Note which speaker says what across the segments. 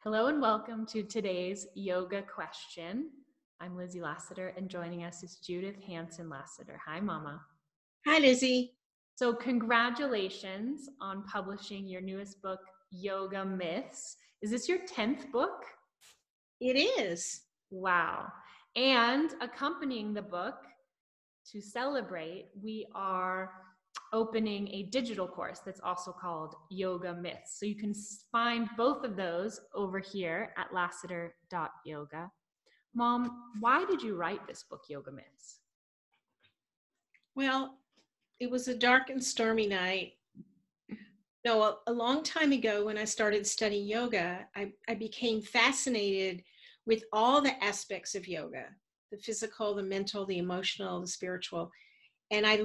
Speaker 1: Hello and welcome to today's yoga question. I'm Lizzie Lassiter and joining us is Judith Hanson Lassiter. Hi, Mama.
Speaker 2: Hi, Lizzie.
Speaker 1: So congratulations on publishing your newest book, Yoga Myths. Is this your 10th book?
Speaker 2: It is.
Speaker 1: Wow. And accompanying the book to celebrate, we are opening a digital course that's also called Yoga Myths. So you can find both of those over here at lassiter.yoga. Mom, why did you write this book, Yoga Myths?
Speaker 2: Well, it was a dark and stormy night. No, a long time ago when I started studying yoga, I became fascinated with all the aspects of yoga, the physical, the mental, the emotional, the spiritual. And I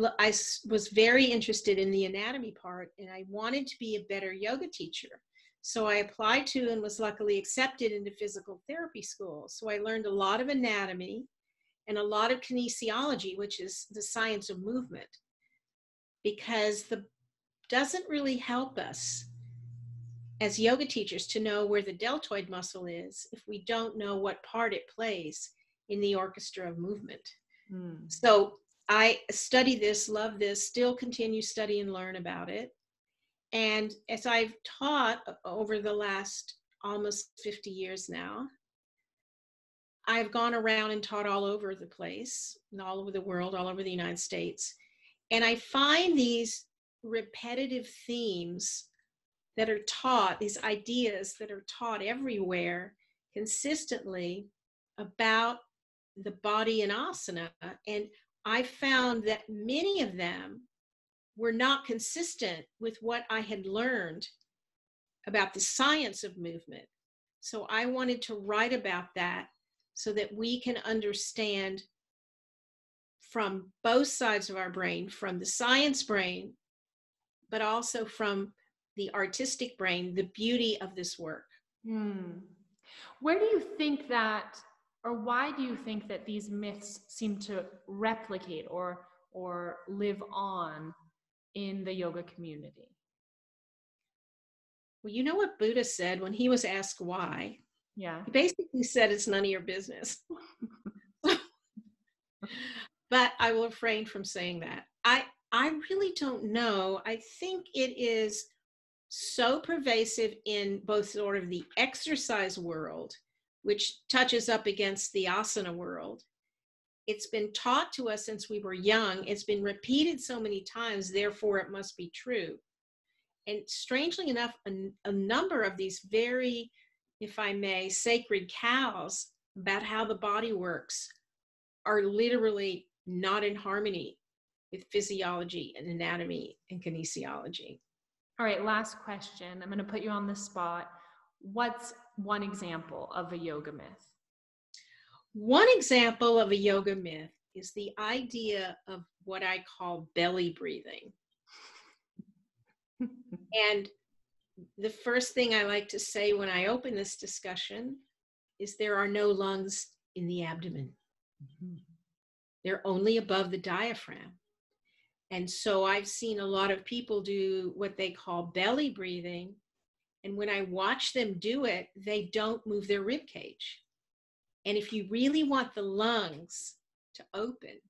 Speaker 2: was very interested in the anatomy part, and I wanted to be a better yoga teacher. So I applied to and was luckily accepted into physical therapy school. So I learned a lot of anatomy and a lot of kinesiology, which is the science of movement, because doesn't really help us as yoga teachers to know where the deltoid muscle is if we don't know what part it plays in the orchestra of movement. So I study this, love this, still continue to study and learn about it. And as I've taught over the last almost 50 years now, I've gone around and taught all over the place, and all over the world, all over the United States. And I find these repetitive themes that are taught, these ideas that are taught everywhere consistently about the body and asana. And I found that many of them were not consistent with what I had learned about the science of movement. So I wanted to write about that so that we can understand from both sides of our brain, from the science brain, but also from the artistic brain, the beauty of this work.
Speaker 1: Where do you think that, or why do you think that these myths seem to replicate or live on in the yoga community?
Speaker 2: Well, you know what Buddha said when he was asked why?
Speaker 1: Yeah.
Speaker 2: He basically said, it's none of your business. But I will refrain from saying that. I really don't know. I think it is so pervasive in both sort of the exercise world, which touches up against the asana world. It's been taught to us since we were young. It's been repeated so many times, therefore it must be true. And strangely enough, a number of these very, if I may, sacred cows about how the body works are literally not in harmony with physiology and anatomy and kinesiology.
Speaker 1: All right, last question. I'm going to put you on the spot. What's one example of a yoga myth?
Speaker 2: One example of a yoga myth is the idea of what I call belly breathing. And the first thing I like to say when I open this discussion is there are no lungs in the abdomen. They're only above the diaphragm. And so I've seen a lot of people do what they call belly breathing. And when I watch them do it, they don't move their rib cage. And if you really want the lungs to open,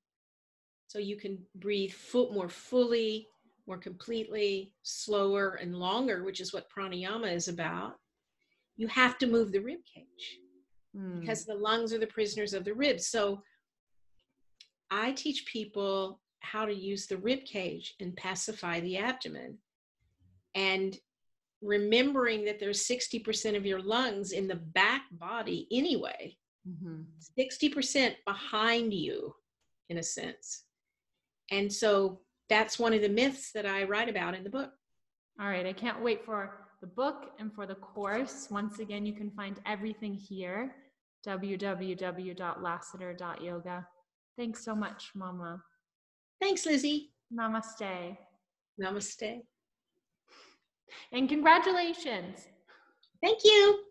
Speaker 2: so you can breathe more fully, more completely, slower and longer, which is what pranayama is about, you have to move the rib cage because the lungs are the prisoners of the ribs. So I teach people how to use the rib cage and pacify the abdomen. And remembering that there's 60% of your lungs in the back body anyway, 60% behind you, in a sense. And so that's one of the myths that I write about in the book.
Speaker 1: All right, I can't wait for the book and for the course. Once again, you can find everything here, www.lassiter.yoga. Thanks so much, Mama.
Speaker 2: Thanks, Lizzie.
Speaker 1: Namaste.
Speaker 2: Namaste.
Speaker 1: And congratulations.
Speaker 2: Thank you.